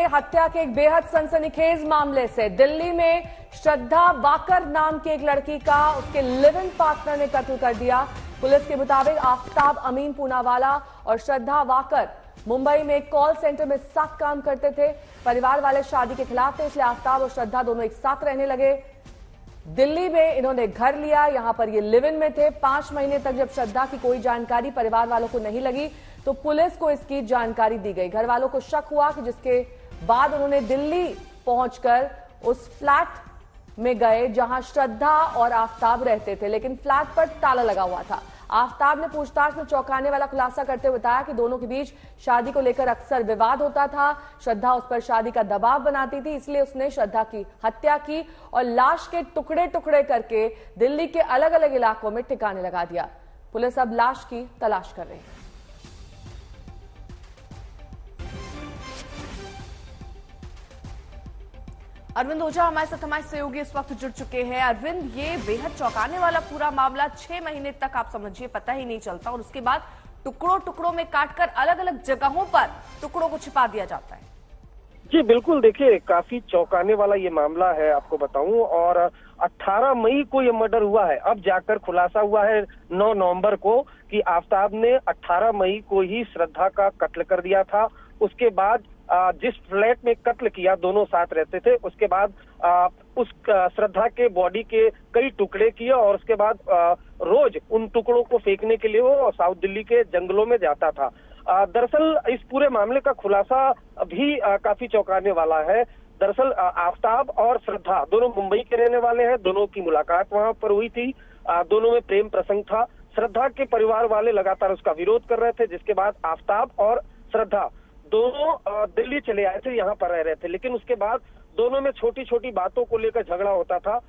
हत्या के एक बेहद सनसनीखेज मामले से। दिल्ली में श्रद्धा वाकर नाम की एक लड़की का उसके लिव इन पार्टनर ने कत्ल कर दिया। पुलिस के मुताबिक आफ्ताब अमीन पूनावाला और श्रद्धा वाकर मुंबई में एक कॉल सेंटर में साथ काम करते थे। परिवार वाले शादी के खिलाफ थे, इसलिए आफ्ताब और श्रद्धा दोनों एक साथ रहने लगे। दिल्ली में इन्होंने घर लिया, यहां पर ये लिव इन में थे। 5 महीने तक जब श्रद्धा की कोई जानकारी परिवार वालों को नहीं लगी तो पुलिस को इसकी जानकारी दी गई। घर वालों को शक हुआ कि जिसके बाद उन्होंने दिल्ली पहुंचकर उस फ्लैट में गए जहां श्रद्धा और आफ्ताब रहते थे, लेकिन फ्लैट पर ताला लगा हुआ था। आफ्ताब ने पूछताछ में चौंकाने वाला खुलासा करते हुए बताया कि दोनों के बीच शादी को लेकर अक्सर विवाद होता था। श्रद्धा उस पर शादी का दबाव बनाती थी, इसलिए उसने श्रद्धा की हत्या की और लाश के टुकड़े टुकड़े करके दिल्ली के अलग अलग इलाकों में ठिकाने लगा दिया। पुलिस अब लाश की तलाश कर रही है। अरविंद ओझा हमारे सहयोगी इस वक्त जुड़ चुके हैं। अरविंद, ये बेहद चौंकाने वाला पूरा मामला 6 महीने तक आप समझिए पता ही नहीं चलता और उसके बाद टुकड़ों टुकड़ों में काटकर अलग अलग जगहों पर टुकड़ों को छिपा दिया जाता है। जी बिल्कुल, देखिए काफी चौंकाने वाला ये मामला है, आपको बताऊं। और 18 मई को ये मर्डर हुआ है। अब जाकर खुलासा हुआ है 9 नवंबर को कि आफ्ताब ने 18 मई को ही श्रद्धा का कत्ल कर दिया था। उसके बाद जिस फ्लैट में कत्ल किया, दोनों साथ रहते थे, उसके बाद उस श्रद्धा के बॉडी के कई टुकड़े किए और उसके बाद रोज उन टुकड़ों को फेंकने के लिए वो साउथ दिल्ली के जंगलों में जाता था। दरअसल इस पूरे मामले का खुलासा भी काफी चौंकाने वाला है। दरअसल आफ्ताब और श्रद्धा दोनों मुंबई के रहने वाले हैं। दोनों की मुलाकात वहां पर हुई थी। दोनों में प्रेम प्रसंग था। श्रद्धा के परिवार वाले लगातार उसका विरोध कर रहे थे, जिसके बाद आफ्ताब और श्रद्धा दोनों दिल्ली चले आए थे, यहाँ पर रह रहे थे। लेकिन उसके बाद दोनों में छोटी छोटी बातों को लेकर झगड़ा होता था।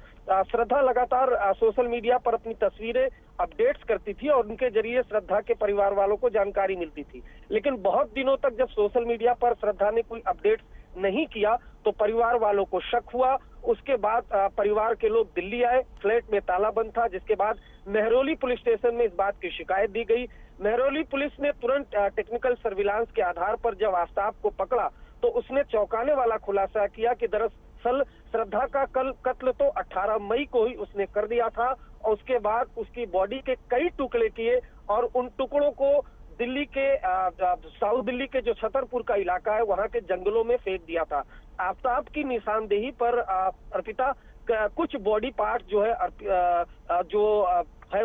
श्रद्धा लगातार सोशल मीडिया पर अपनी तस्वीरें अपडेट्स करती थी और उनके जरिए श्रद्धा के परिवार वालों को जानकारी मिलती थी। लेकिन बहुत दिनों तक जब सोशल मीडिया पर श्रद्धा ने कोई अपडेट्स नहीं किया तो परिवार वालों को शक हुआ। उसके बाद परिवार के लोग दिल्ली आए, फ्लैट में ताला बंद था, जिसके बाद मेहरौली पुलिस स्टेशन में इस बात की शिकायत दी गई। मेहरौली पुलिस ने तुरंत टेक्निकल सर्विलांस के आधार पर जब आफ्ताब को पकड़ा तो उसने चौंकाने वाला खुलासा किया कि दरअसल श्रद्धा का कत्ल तो 18 मई को ही उसने कर दिया था और उसके बाद उसकी बॉडी के कई टुकड़े किए और उन टुकड़ों को दिल्ली के साउथ दिल्ली के जो छतरपुर का इलाका है वहां के जंगलों में फेंक दिया था। आफ्ताब की निशानदेही पर अर्पिता कुछ बॉडी पार्ट जो है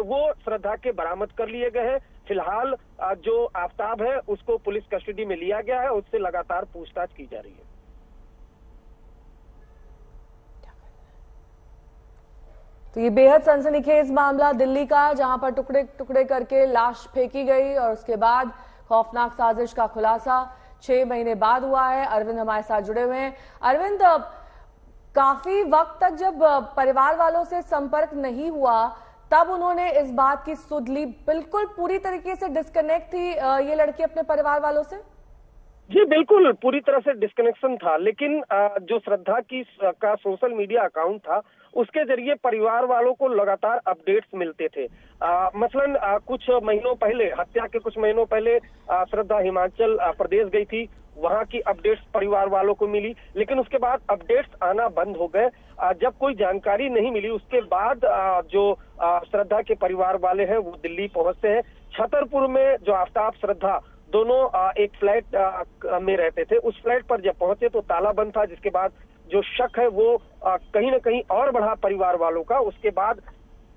वो श्रद्धा के बरामद कर लिए गए हैं। फिलहाल जो आफ्ताब है उसको पुलिस कस्टडी में लिया गया है, उससे लगातार पूछताछ की जा रही है। तो ये बेहद सनसनीखेज मामला दिल्ली का, जहां पर टुकड़े टुकड़े करके लाश फेंकी गई और उसके बाद खौफनाक साजिश का खुलासा 6 महीने बाद हुआ है। अरविंद हमारे साथ जुड़े हुए हैं। अरविंद, काफी वक्त तक जब परिवार वालों से संपर्क नहीं हुआ तब उन्होंने इस बात की सुध ली, बिल्कुल पूरी तरीके से डिस्कनेक्ट थी ये लड़की अपने परिवार वालों से? जी बिल्कुल, पूरी तरह से डिस्कनेक्शन था। लेकिन जो श्रद्धा का सोशल मीडिया अकाउंट था उसके जरिए परिवार वालों को लगातार अपडेट्स मिलते थे। मसलन कुछ महीनों पहले, हत्या के कुछ महीनों पहले श्रद्धा हिमाचल प्रदेश गई थी, वहां की अपडेट्स परिवार वालों को मिली। लेकिन उसके बाद अपडेट्स आना बंद हो गए। जब कोई जानकारी नहीं मिली उसके बाद जो श्रद्धा के परिवार वाले हैं वो दिल्ली पहुंचते हैं। छतरपुर में जो आफ्ताब श्रद्धा दोनों एक फ्लैट में रहते थे, उस फ्लैट पर जब पहुंचे तो ताला बंद था, जिसके बाद जो शक है वो कहीं ना कहीं और बढ़ा परिवार वालों का। उसके बाद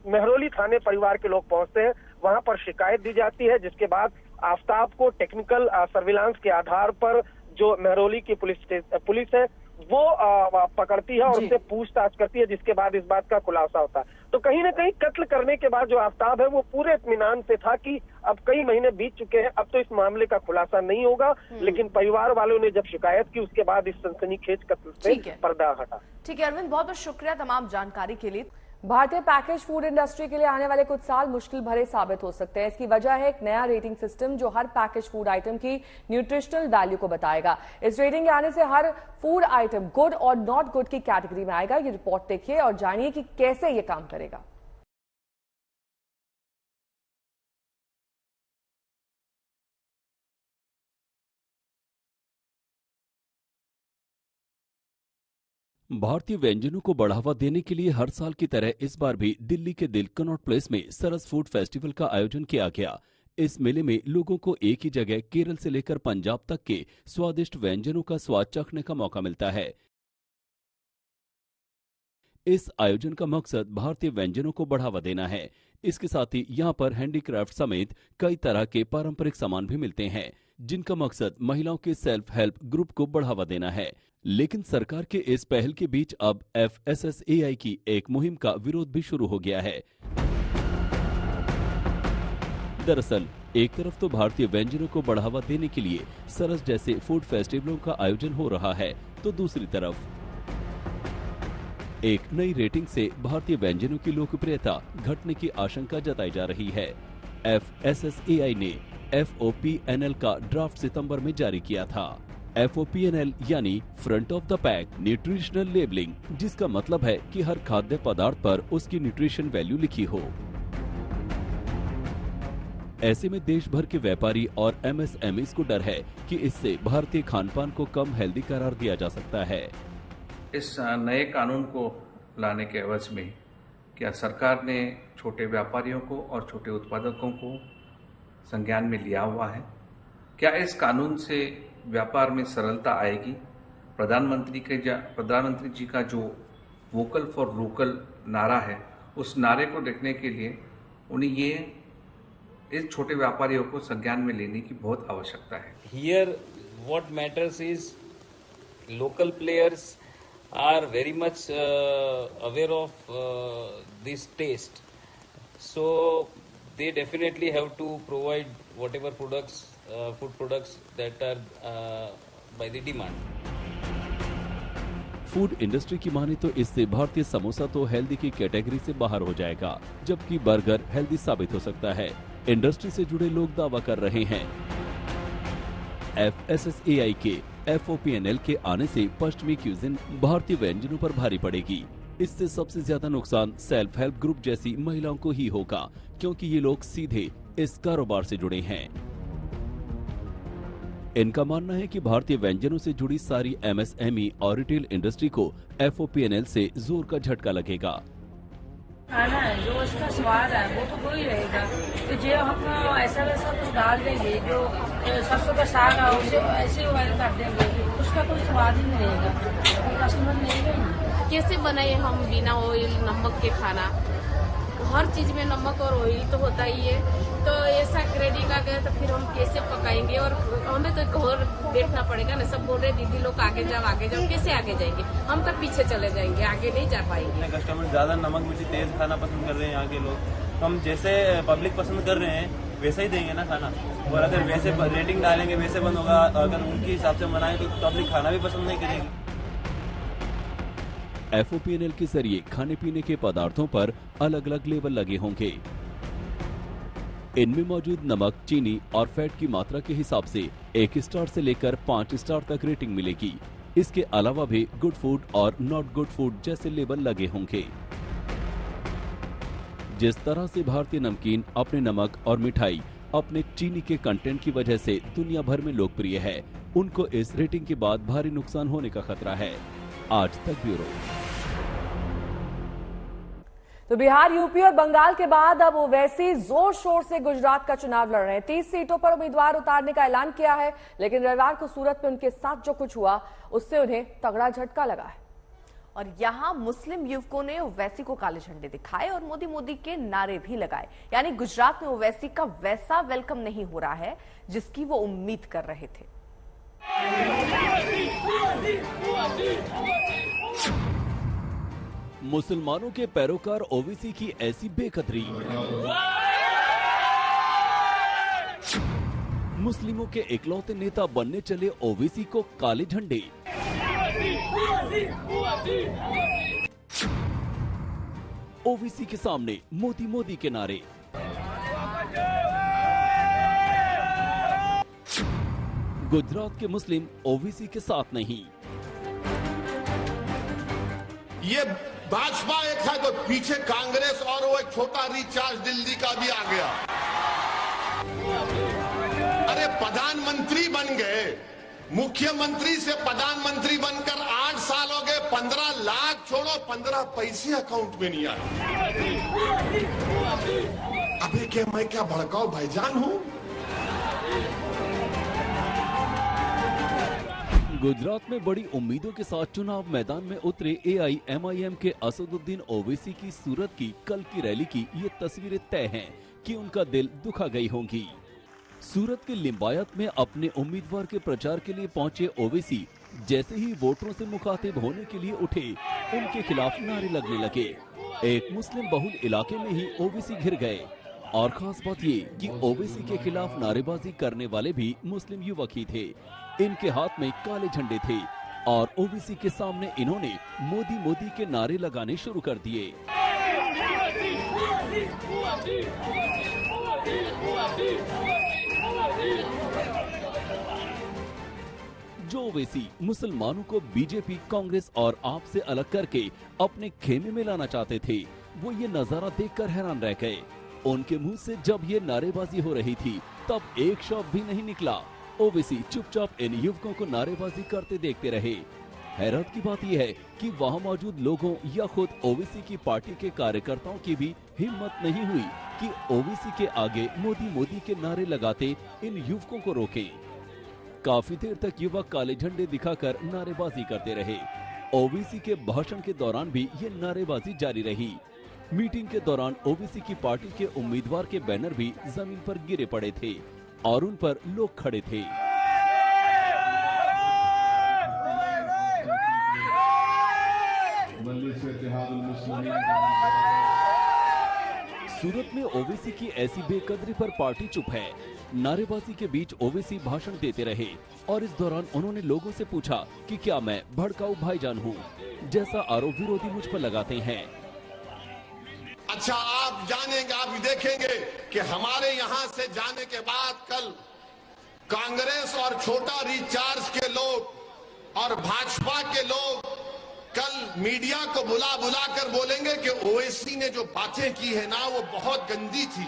मेहरौली थाने परिवार के लोग पहुंचते हैं, वहां पर शिकायत दी जाती है, जिसके बाद आफ्ताब को टेक्निकल सर्विलांस के आधार पर जो मेहरौली की पुलिस है वो पकड़ती है और उससे पूछताछ करती है, जिसके बाद इस बात का खुलासा होता है। तो कहीं ना कहीं कत्ल करने के बाद जो आफ्ताब है वो पूरे इत्मीनान से था कि अब कई महीने बीत चुके हैं, अब तो इस मामले का खुलासा नहीं होगा। लेकिन परिवार वालों ने जब शिकायत की उसके बाद इस सनसनीखेज कत्ल से पर्दा हटा। ठीक है अरविंद, बहुत बहुत शुक्रिया तमाम जानकारी के लिए। भारतीय पैकेज फूड इंडस्ट्री के लिए आने वाले कुछ साल मुश्किल भरे साबित हो सकते हैं। इसकी वजह है एक नया रेटिंग सिस्टम जो हर पैकेज फूड आइटम की न्यूट्रिशनल वैल्यू को बताएगा। इस रेटिंग के आने से हर फूड आइटम गुड और नॉट गुड की कैटेगरी में आएगा। ये रिपोर्ट देखिए और जानिए कि कैसे ये काम करेगा। भारतीय व्यंजनों को बढ़ावा देने के लिए हर साल की तरह इस बार भी दिल्ली के दिल कनॉट प्लेस में सरस फूड फेस्टिवल का आयोजन किया गया। इस मेले में लोगों को एक ही जगह केरल से लेकर पंजाब तक के स्वादिष्ट व्यंजनों का स्वाद चखने का मौका मिलता है। इस आयोजन का मकसद भारतीय व्यंजनों को बढ़ावा देना है। इसके साथ ही यहाँ पर हैंडीक्राफ्ट समेत कई तरह के पारंपरिक सामान भी मिलते हैं, जिनका मकसद महिलाओं के सेल्फ हेल्प ग्रुप को बढ़ावा देना है। लेकिन सरकार के इस पहल के बीच अब FSSAI की एक मुहिम का विरोध भी शुरू हो गया है। दरअसल एक तरफ तो भारतीय व्यंजनों को बढ़ावा देने के लिए सरस जैसे फूड फेस्टिवलों का आयोजन हो रहा है, तो दूसरी तरफ एक नई रेटिंग से भारतीय व्यंजनों की लोकप्रियता घटने की आशंका जताई जा रही है। FSSAI ने FOPNL का ड्राफ्ट सितंबर में जारी किया था। FOPNL यानी front of the pack nutritional labelling, जिसका मतलब है कि हर खाद्य पदार्थ पर उसकी न्यूट्रिशन वैल्यू लिखी हो। ऐसे में देश भर के व्यापारी और MSMEs को डर है कि इससे भारतीय खानपान को कम हेल्दी करार दिया जा सकता है। इस नए कानून को लाने के एवज में क्या सरकार ने छोटे व्यापारियों को और छोटे उत्पादकों को संज्ञान में लिया हुआ है? क्या इस कानून से व्यापार में सरलता आएगी? प्रधानमंत्री जी का जो वोकल फॉर लोकल नारा है, उस नारे को देखने के लिए उन्हें ये इस छोटे व्यापारियों को संज्ञान में लेने की बहुत आवश्यकता है। Here what matters is local players are very much aware of this taste, so they definitely have to provide whatever products, food products that are by the demand. Food industry की माने तो इससे भारतीय समोसा तो हेल्दी की category से बाहर हो जाएगा, जबकि बर्गर हेल्दी साबित हो सकता है। इंडस्ट्री से जुड़े लोग दावा कर रहे हैं। FSSAI के FOPNL के आने से पश्चिमी क्यूजिन भारतीय व्यंजनों पर भारी पड़ेगी। इससे सबसे ज्यादा नुकसान सेल्फ हेल्प ग्रुप जैसी महिलाओं को ही होगा, क्योंकि ये लोग सीधे इस कारोबार से जुड़े हैं। इनका मानना है कि भारतीय व्यंजनों से जुड़ी सारी MSME और रिटेल इंडस्ट्री को FOPNL से जोर का झटका लगेगा। खाना है जो इसका स्वाद है वो तो वही रहेगा, तो जो हम ऐसा वैसा कुछ डाल देंगे, जो सरसों का साग है उसे ऐसे बॉयल कर देंगे, उसका कोई स्वाद ही नहीं रहेगा, तो कस्टमर नहीं रहेगा। कैसे बनाए हम बिना ऑयल नमक के खाना? हर चीज में नमक और ऑयल तो होता ही है, तो ऐसा क्रेडिट आ गया तो फिर हम कैसे पकाएंगे? और हमें तो घर देखना पड़ेगा ना। सब बोल रहे दीदी लोग आगे जाओ, कैसे आगे जाएंगे? हम तो पीछे चले जाएंगे, आगे नहीं जा पाएंगे। कस्टमर ज्यादा नमक मिर्ची तेज खाना पसंद कर रहे हैं यहाँ के लोग। हम जैसे पब्लिक पसंद कर रहे हैं वैसा ही देंगे ना खाना, और अगर वैसे रेटिंग डालेंगे वैसे बंद होगा। अगर उनके हिसाब से बनाए तो पब्लिक खाना भी पसंद नहीं करेगी। FOPNL के जरिए खाने पीने के पदार्थों पर अलग अलग लेबल लगे होंगे। इनमें मौजूद नमक, चीनी और फैट की मात्रा के हिसाब से 1 स्टार से लेकर 5 स्टार तक रेटिंग मिलेगी। इसके अलावा भी गुड फूड और नॉट गुड फूड जैसे लेबल लगे होंगे। जिस तरह से भारतीय नमकीन अपने नमक और मिठाई अपने चीनी के कंटेंट की वजह से दुनिया भर में लोकप्रिय है, उनको इस रेटिंग के बाद भारी नुकसान होने का खतरा है। आज तक ब्यूरो। तो बिहार, यूपी और बंगाल के बाद अब ओवैसी जोर शोर से गुजरात का चुनाव लड़ रहे हैं। 30 सीटों पर उम्मीदवार उतारने का ऐलान किया है, लेकिन रविवार को सूरत में उनके साथ जो कुछ हुआ उससे उन्हें तगड़ा झटका लगा है। और यहाँ मुस्लिम युवकों ने ओवैसी को काले झंडे दिखाए और मोदी मोदी के नारे भी लगाए। यानी गुजरात में ओवैसी का वैसा वेलकम नहीं हो रहा है जिसकी वो उम्मीद कर रहे थे। मुसलमानों के पैरोकार ओवैसी की ऐसी बेकदरी, मुस्लिमों के इकलौते नेता बनने चले ओवैसी को काले झंडे। ओवैसी के सामने मोदी मोदी के नारे। गुजरात के मुस्लिम ओवैसी के साथ नहीं। ये भाजपा एक है तो पीछे कांग्रेस और वो एक छोटा रिचार्ज दिल्ली का भी आ गया। अरे प्रधानमंत्री बन गए, मुख्यमंत्री से प्रधानमंत्री बनकर 8 साल हो गए, 15 लाख छोड़ो 15 पैसे अकाउंट में नहीं आए। अबे क्या मैं क्या भड़काऊ भाईजान हूं? गुजरात में बड़ी उम्मीदों के साथ चुनाव मैदान में उतरे AIMIM के असदुद्दीन ओवैसी की सूरत की कल की रैली की ये तस्वीरें तय हैं कि उनका दिल दुखा गई होंगी। सूरत के लिंबायत में अपने उम्मीदवार के प्रचार के लिए पहुंचे ओवैसी जैसे ही वोटरों से मुखातिब होने के लिए उठे, उनके खिलाफ नारे लगने लगे। एक मुस्लिम बहुल इलाके में ही ओवैसी घिर गए और खास बात ये कि ओवैसी के खिलाफ नारेबाजी करने वाले भी मुस्लिम युवक ही थे। इनके हाथ में काले झंडे थे और ओवैसी के सामने इन्होंने मोदी मोदी के नारे लगाने शुरू कर दिए। जो ओवैसी मुसलमानों को बीजेपी, कांग्रेस और आप से अलग करके अपने खेमे में लाना चाहते थे, वो ये नजारा देखकर हैरान रह गए। उनके मुंह से जब ये नारेबाजी हो रही थी तब एक शब्द भी नहीं निकला। ओवैसी चुपचाप इन युवकों को नारेबाजी करते देखते रहे। हैरत की बात यह है कि वहां मौजूद लोगों या खुद ओवैसी की पार्टी के कार्यकर्ताओं की भी हिम्मत नहीं हुई कि ओवैसी के आगे मोदी मोदी के नारे लगाते इन युवकों को रोकें। काफी देर तक युवक काले झंडे दिखाकर नारेबाजी करते रहे। ओवैसी के भाषण के दौरान भी ये नारेबाजी जारी रही। मीटिंग के दौरान ओवैसी की पार्टी के उम्मीदवार के बैनर भी जमीन पर गिरे पड़े थे और उन पर लोग खड़े थे। सूरत में ओवैसी की ऐसी बेकदरी पर पार्टी चुप है। नारेबाजी के बीच ओवैसी भाषण देते रहे और इस दौरान उन्होंने लोगों से पूछा कि क्या मैं भड़काऊ भाईजान हूँ, जैसा आरोप विरोधी मुझ पर लगाते हैं। अच्छा, आप जानेंगे, आप देखेंगे कि हमारे यहाँ से जाने के बाद कल कांग्रेस और छोटा रिचार्ज के लोग और भाजपा के लोग कल मीडिया को बुला बुला कर बोलेंगे कि ओवैसी ने जो बातें की है ना, वो बहुत गंदी थी,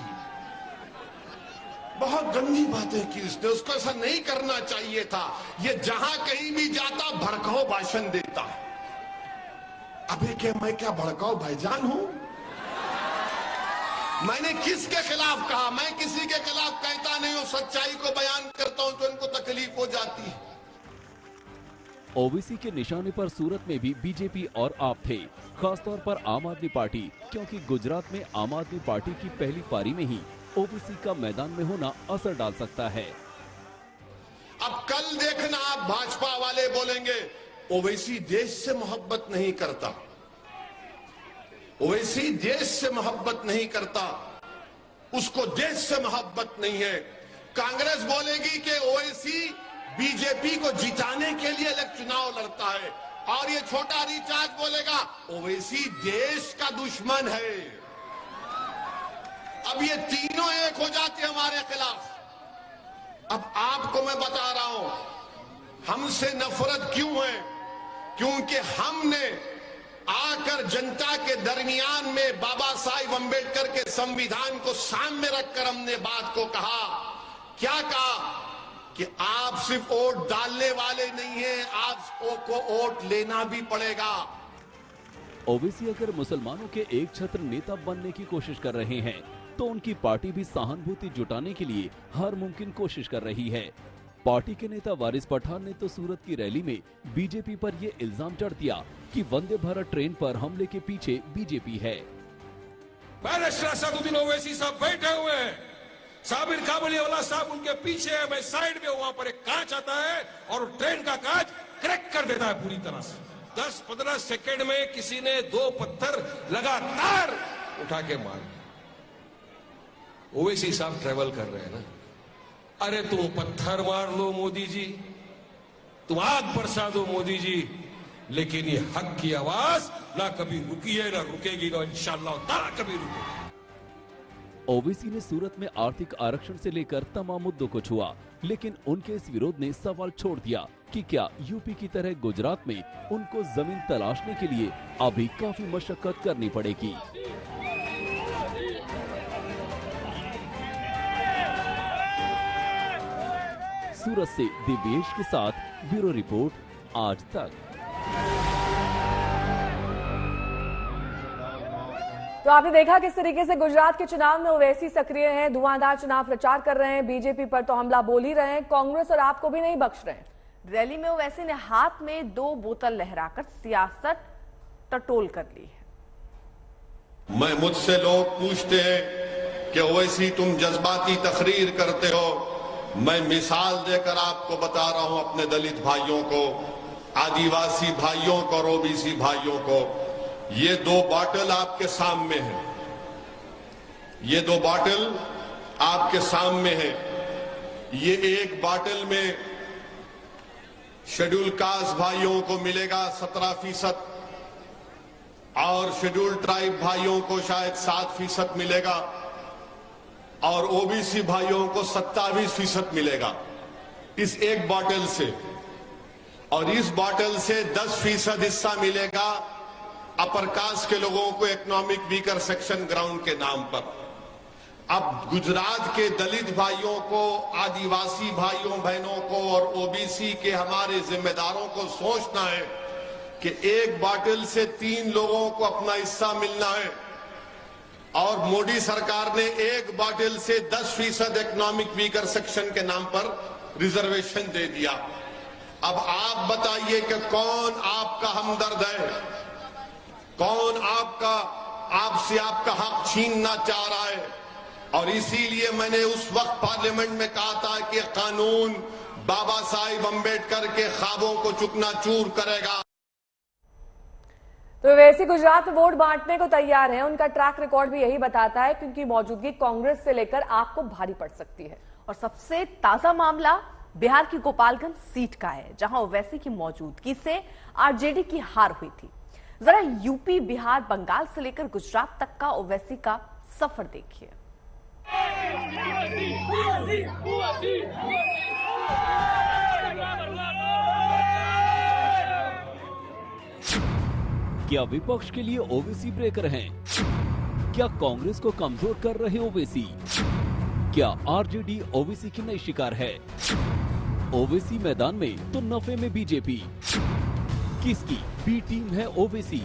बहुत गंदी बातें की उसने, उसको ऐसा नहीं करना चाहिए था। ये जहां कहीं भी जाता भड़काऊ भाषण देता। अबे क्या मैं क्या भड़काऊ भाईजान हूं? मैंने किसके खिलाफ कहा? मैं किसी के खिलाफ कहता नहीं हूं, सच्चाई को बयान करता हूं तो इनको तकलीफ हो जाती है। ओवैसी के निशाने पर सूरत में भी बीजेपी और आप थे, खासतौर पर आम आदमी पार्टी, क्योंकि गुजरात में आम आदमी पार्टी की पहली पारी में ही ओवैसी का मैदान में होना असर डाल सकता है। अब कल देखना, आप भाजपा वाले बोलेंगे ओवैसी देश से मोहब्बत नहीं करता, ओवैसी देश से मोहब्बत नहीं करता, उसको देश से मोहब्बत नहीं है। कांग्रेस बोलेगी कि ओवैसी बीजेपी को जिताने के लिए अलग चुनाव लड़ता है, और ये छोटा रिचार्ज बोलेगा ओवैसी देश का दुश्मन है। अब ये तीनों एक हो जाते हमारे खिलाफ। अब आपको मैं बता रहा हूं हमसे नफरत क्यों है, क्योंकि हमने आकर जनता के दरमियान में बाबा साहिब अंबेडकर के संविधान को सामने रखकर हमने बात को कहा। क्या कहा कि आप सिर्फ वोट डालने वाले नहीं हैं, आपको वोट लेना भी पड़ेगा। ओवैसी अगर मुसलमानों के एक छत्र नेता बनने की कोशिश कर रहे हैं तो उनकी पार्टी भी सहानुभूति जुटाने के लिए हर मुमकिन कोशिश कर रही है। पार्टी के नेता वारिस पठान ने तो सूरत की रैली में बीजेपी पर ये इल्जाम चढ़ दिया कि वंदे भारत ट्रेन पर हमले के पीछे बीजेपी है। बैरिस्टर असदुद्दीन ओवैसी साहब बैठे हुए हैं, साबिर काबुलीवाला साहब उनके पीछे है, मैं साइड में, वहां पर एक कांच आता है और ट्रेन का कांच क्रैक कर देता है पूरी तरह से। 10-15 सेकंड में किसी ने 2 पत्थर लगातार उठा के मार। ओवैसी साहब ट्रेवल कर रहे हैं ना, अरे तुम पत्थर मार लो मोदी जी, तुम आग बरसा दो मोदी जी, लेकिन ये हक की आवाज ना कभी रुकी है ना रुकेगी, ना इंशाअल्लाह ताला कभी रुकेगी। ओवैसी ने सूरत में आर्थिक आरक्षण से लेकर तमाम मुद्दों को छुआ, लेकिन उनके इस विरोध ने सवाल छोड़ दिया कि क्या यूपी की तरह गुजरात में उनको जमीन तलाशने के लिए अभी काफी मशक्कत करनी पड़ेगी। सूरत से दिव्येश के साथ ब्यूरो रिपोर्ट, आज तक। तो आपने देखा किस तरीके से गुजरात के चुनाव में ओवैसी सक्रिय हैं, धुआंधार चुनाव प्रचार कर रहे हैं, बीजेपी पर तो हमला बोल ही रहे हैं, कांग्रेस और आपको भी नहीं बख्श रहे हैं। रैली में ओवैसी ने हाथ में 2 बोतल लहराकर सियासत टटोल कर ली है। मुझसे लोग पूछते हैं कि ओवैसी तुम जज्बाती तकरीर करते हो। मैं मिसाल देकर आपको बता रहा हूं अपने दलित भाइयों को, आदिवासी भाइयों को और ओबीसी भाइयों को। ये 2 बॉटल आपके सामने हैं, ये 2 बॉटल आपके सामने हैं। ये एक बॉटल में शेड्यूल कास्ट भाइयों को मिलेगा 17% और शेड्यूल ट्राइब भाइयों को शायद 7% मिलेगा और ओबीसी भाइयों को 27% मिलेगा इस एक बॉटल से। और इस बॉटल से 10% हिस्सा मिलेगा अपर कास्ट के लोगों को, इकोनॉमिक वीकर सेक्शन ग्राउंड के नाम पर। अब गुजरात के दलित भाइयों को, आदिवासी भाइयों बहनों को और ओबीसी के हमारे जिम्मेदारों को सोचना है कि एक बॉटल से 3 लोगों को अपना हिस्सा मिलना है और मोदी सरकार ने एक बॉटल से 10% इकोनॉमिक वीकर सेक्शन के नाम पर रिजर्वेशन दे दिया। अब आप बताइए कि कौन आपका हमदर्द है, कौन आपसे आपका हक छीनना चाह रहा है। और इसीलिए मैंने उस वक्त पार्लियामेंट में कहा था कि कानून बाबा साहिब अंबेडकर के ख्वाबों को चूकना-चूर करेगा। तो वैसे गुजरात में वोट बांटने को तैयार हैं, उनका ट्रैक रिकॉर्ड भी यही बताता है क्योंकि मौजूदगी कांग्रेस से लेकर आपको भारी पड़ सकती है। और सबसे ताजा मामला बिहार की गोपालगंज सीट का है, जहां ओवैसी की मौजूदगी से आरजेडी की हार हुई थी। जरा यूपी, बिहार, बंगाल से लेकर गुजरात तक का ओवैसी का सफर देखिए। क्या विपक्ष के लिए ओवैसी ब्रेकर हैं? क्या कांग्रेस को कमजोर कर रहे ओवैसी? क्या आरजेडी ओवैसी की नई शिकार है? ओवैसी मैदान में तो नफे में बीजेपी। किसकी बी टीम है ओवैसी?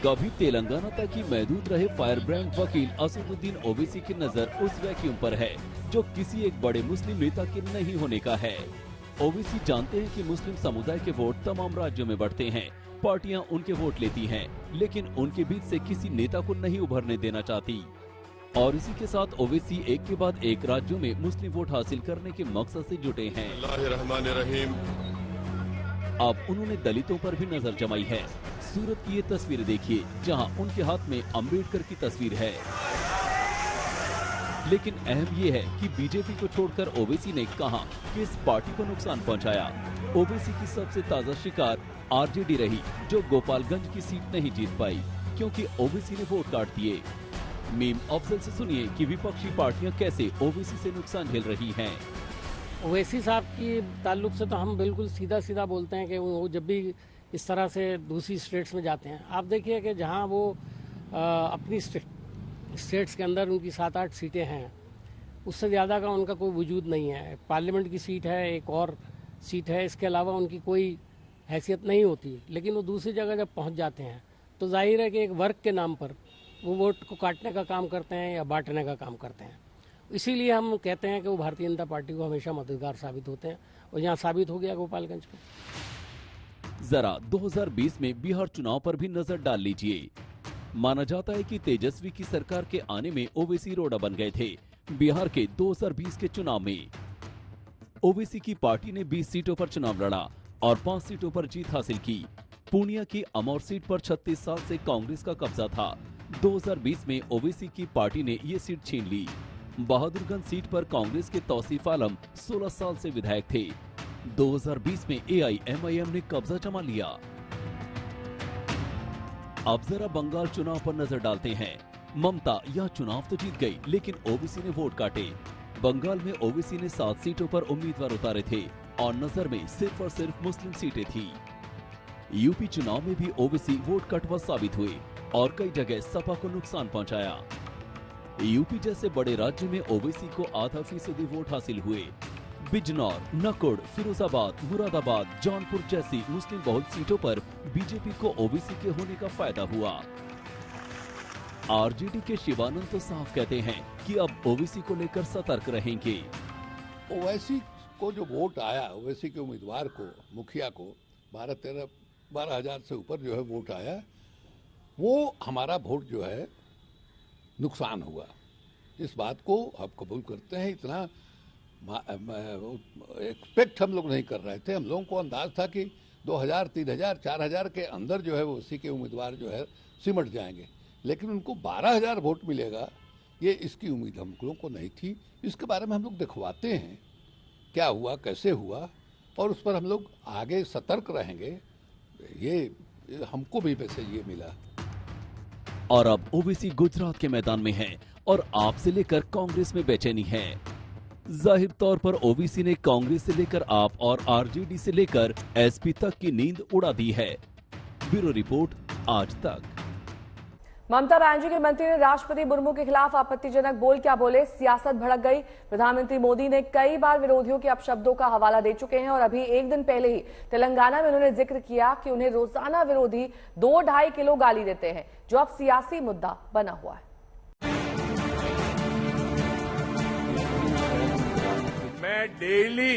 कभी तेलंगाना तक ही महदूद रहे फायर ब्रांड वकील असदुद्दीन ओवैसी की नजर उस वैक्यूम पर है जो किसी एक बड़े मुस्लिम नेता के नहीं होने का है। ओवैसी जानते हैं कि मुस्लिम समुदाय के वोट तमाम राज्यों में बढ़ते हैं, पार्टियां उनके वोट लेती हैं, लेकिन उनके बीच से किसी नेता को नहीं उभरने देना चाहती। और इसी के साथ ओवैसी एक के बाद एक राज्यों में मुस्लिम वोट हासिल करने के मकसद से जुटे हैं। अल्लाहुर्रहमानिर्रहीम। अब उन्होंने दलितों पर भी नजर जमाई है। सूरत की ये तस्वीर देखिए जहां उनके हाथ में अंबेडकर की तस्वीर है। लेकिन अहम ये है कि बीजेपी को छोड़कर ओवैसी ने कहां किस पार्टी को नुकसान पहुंचाया। ओवैसी की सबसे ताजा शिकार आरजेडी रही, जो गोपालगंज की सीट नहीं जीत पाई क्योंकि ओवैसी ने वोट काट दिए। मीम अफजल से सुनिए कि विपक्षी पार्टियां कैसे ओवैसी से नुकसान झेल रही हैं। ओवैसी साहब की ताल्लुक से तो हम बिल्कुल सीधा सीधा बोलते हैं कि वो जब भी इस तरह से दूसरी स्टेट्स में जाते हैं, आप देखिए कि जहां वो अपनी स्टेट्स के अंदर उनकी 7-8 सीटें हैं, उससे ज़्यादा का उनका कोई वजूद नहीं है। पार्लियामेंट की सीट है, एक और सीट है, इसके अलावा उनकी कोई हैसियत नहीं होती। लेकिन वो दूसरी जगह जब पहुंच जाते हैं तो जाहिर है कि एक वर्ग के नाम पर वो वोट को काटने का काम करते हैं या बांटने का काम करते हैं। इसीलिए हम कहते हैं कि वो भारतीय जनता पार्टी को हमेशा मददगार साबित होते हैं और यहाँ साबित हो गया गोपालगंज में। जरा 2020 में बिहार चुनाव पर भी नजर डाल लीजिए। माना जाता है कि तेजस्वी की सरकार के आने में ओवैसी रोड़ा बन गए थे। बिहार के 2020 के चुनाव में ओवैसी की पार्टी ने 20 सीटों पर चुनाव लड़ा और 5 सीटों पर जीत हासिल की। पूर्णिया की अमौर सीट पर 36 साल से कांग्रेस का कब्जा था। 2020 में ओवैसी की पार्टी ने ये सीट छीन ली। बहादुरगंज सीट पर कांग्रेस के तौसीफ आलम 16 साल से विधायक थे। 2020 में AIMIM ने कब्जा जमा लिया। अब जरा बंगाल चुनाव पर नजर डालते हैं। ममता यह चुनाव तो जीत गई, लेकिन ओवैसी ने वोट काटे। बंगाल में ओवैसी ने 7 सीटों पर उम्मीदवार उतारे थे और नजर में सिर्फ और सिर्फ मुस्लिम सीटें थी। यूपी चुनाव में भी ओवैसी वोट कटवा साबित हुए और कई जगह सपा को नुकसान पहुंचाया। यूपी जैसे बड़े राज्य में ओवैसी को 0.5% वोट हासिल हुए। बिजनौर, नकुड़, फिरोजाबाद, मुरादाबाद, जौनपुर जैसी मुस्लिम बहुल सीटों पर बीजेपी को ओबीसी के होने का फायदा हुआ। आरजेडी के शिवानंद तो साफ कहते हैं कि अब ओबीसी को लेकर सतर्क रहेंगे। ओवैसी को जो वोट आया, ओवैसी के उम्मीदवार को, मुखिया को 12,000 से ऊपर जो है वोट आया, वो हमारा वोट जो है नुकसान हुआ। इस बात को हम कबूल करते हैं। इतना एक्सपेक्ट हम लोग नहीं कर रहे थे। हम लोगों को अंदाज था कि 2,000, 3,000, 4,000 के अंदर जो है वो उसी के उम्मीदवार जो है सिमट जाएंगे, लेकिन उनको 12,000 वोट मिलेगा, ये इसकी उम्मीद हम लोगों को नहीं थी। इसके बारे में हम लोग दिखवाते हैं क्या हुआ, कैसे हुआ, और उस पर हम लोग आगे सतर्क रहेंगे। ये हमको भी वैसे ये मिला। और अब ओबीसी गुजरात के मैदान में है और आप से लेकर कांग्रेस में बेचैनी है। जाहिर तौर पर ओबीसी ने कांग्रेस से लेकर आप और आरजेडी से लेकर एसपी तक की नींद उड़ा दी है। ब्यूरो रिपोर्ट, आज तक। ममता बनर्जी के मंत्री ने राष्ट्रपति मुर्मू के खिलाफ आपत्तिजनक बोल क्या बोले, सियासत भड़क गई। प्रधानमंत्री मोदी ने कई बार विरोधियों के अपशब्दों का हवाला दे चुके हैं और अभी एक दिन पहले ही तेलंगाना में उन्होंने जिक्र किया कि उन्हें रोजाना विरोधी 2-2.5 किलो गाली देते हैं, जो अब सियासी मुद्दा बना हुआ है। मैं डेली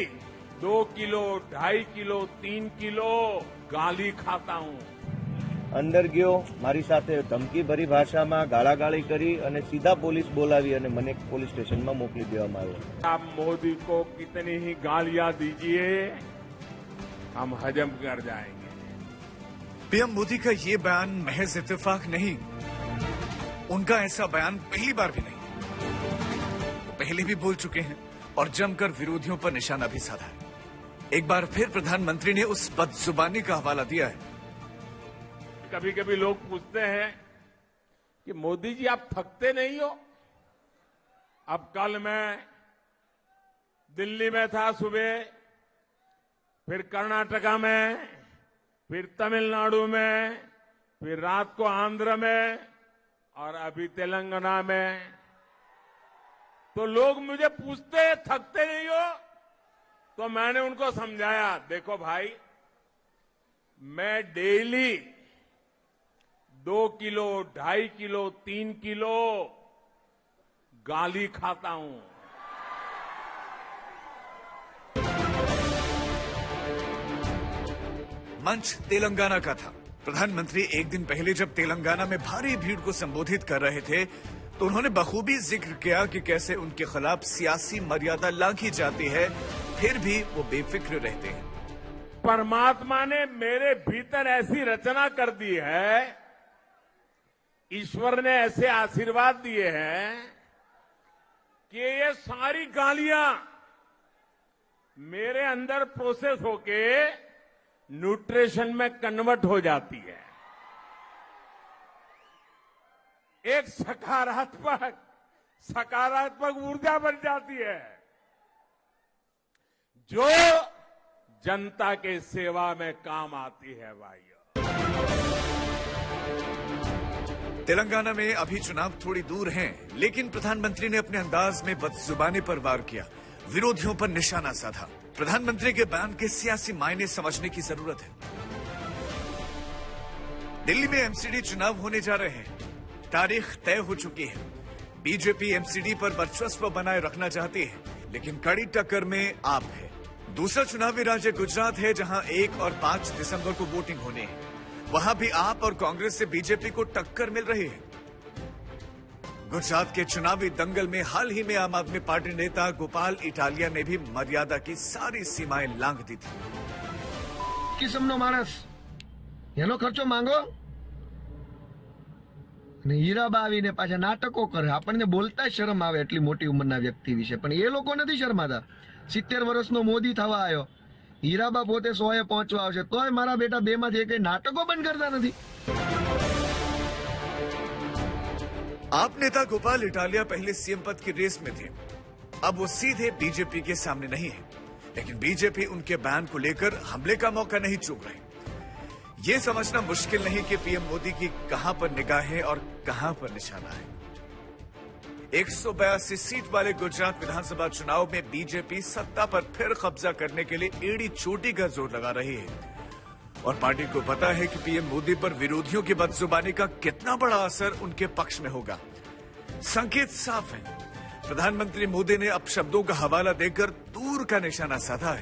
2 किलो, 2.5 किलो, 3 किलो गाली खाता हूँ। અંદર ગયો, મારી સાથે ધમકી ભરી ભાષામાં ગાળાગાળી કરી અને સીધા પોલીસ બોલાવી અને મને પોલીસ સ્ટેશનમાં મોકલી દેવામાં આવ્યો। आप मोदी को कितनी ही गालियां दीजिए, हम हजम कर जाएंगे। पीएम मोदी का ये बयान महज इत्तेफाक नहीं, उनका ऐसा बयान पहली बार भी नहीं, पहले भी बोल चुके हैं और जमकर विरोधियों पर निशाना भी साधा है। एक बार फिर प्रधानमंत्री ने उस बदजुबानी का हवाला दिया है। कभी कभी लोग पूछते हैं कि मोदी जी आप थकते नहीं हो। अब कल मैं दिल्ली में था सुबह, फिर कर्नाटका में, फिर तमिलनाडु में, फिर रात को आंध्र में और अभी तेलंगाना में। तो लोग मुझे पूछते हैं थकते नहीं हो, तो मैंने उनको समझाया, देखो भाई, मैं डेली 2 किलो, 2.5 किलो, 3 किलो गाली खाता हूं। मंच तेलंगाना का था। प्रधानमंत्री एक दिन पहले जब तेलंगाना में भारी भीड़ को संबोधित कर रहे थे, तो उन्होंने बखूबी जिक्र किया कि कैसे उनके खिलाफ सियासी मर्यादा लांघी जाती है, फिर भी वो बेफिक्र रहते हैं। परमात्मा ने मेरे भीतर ऐसी रचना कर दी है, ईश्वर ने ऐसे आशीर्वाद दिए हैं कि ये सारी गालियां मेरे अंदर प्रोसेस होके न्यूट्रिशन में कन्वर्ट हो जाती है। एक सकारात्मक ऊर्जा बन जाती है, जो जनता के सेवा में काम आती है। भाइयों, तेलंगाना में अभी चुनाव थोड़ी दूर हैं, लेकिन प्रधानमंत्री ने अपने अंदाज में बदजुबानी पर वार किया, विरोधियों पर निशाना साधा। प्रधानमंत्री के बयान के सियासी मायने समझने की जरूरत है। दिल्ली में एमसीडी चुनाव होने जा रहे हैं, तारीख तय हो चुकी है। बीजेपी एमसीडी पर वर्चस्व बनाए रखना चाहती है, लेकिन कड़ी टक्कर में आप है। दूसरा चुनावी राज्य गुजरात है, जहां 1 और 5 दिसंबर को वोटिंग होनी है। वहां भी आप और कांग्रेस से बीजेपी को टक्कर मिल रही है। गुजरात के चुनावी दंगल में हाल ही में आम आदमी पार्टी नेता गोपाल इटालिया ने भी मर्यादा की सारी सीमाएं लांघ दी थी। किस्मनो मानस एनो खर्चो मांगो ने हीराबा आवीने पाछा नाटको करे, आपणे बोलता शरम आवे એટલી મોટી ઉંમરના વ્યક્તિ વિશે, પણ એ લોકો નથી શરમાતા। 70 વર્ષનો મોદી થવા આવ્યો, હીરાબા પોતે 100 પહોંચવા આવશે, તોય મારા બેટા 2 માંથી એકે નાટકો બંધ करता નથી। आप नेता गोपाल इटालिया पहले सीएम पद की रेस में थे, अब वो सीधे बीजेपी के सामने नहीं है, लेकिन बीजेपी उनके बयान को लेकर हमले का मौका नहीं चूक रहे। ये समझना मुश्किल नहीं कि पीएम मोदी की कहां पर निगाहें और कहां पर निशाना है। 182 सीट वाले गुजरात विधानसभा चुनाव में बीजेपी सत्ता पर फिर कब्जा करने के लिए एड़ी चोटी का जोर लगा रही है और पार्टी को पता है कि पीएम मोदी पर विरोधियों की बदजुबानी का कितना बड़ा असर उनके पक्ष में होगा। संकेत साफ है, प्रधानमंत्री मोदी ने अब शब्दों का हवाला देकर दूर का निशाना साधा है।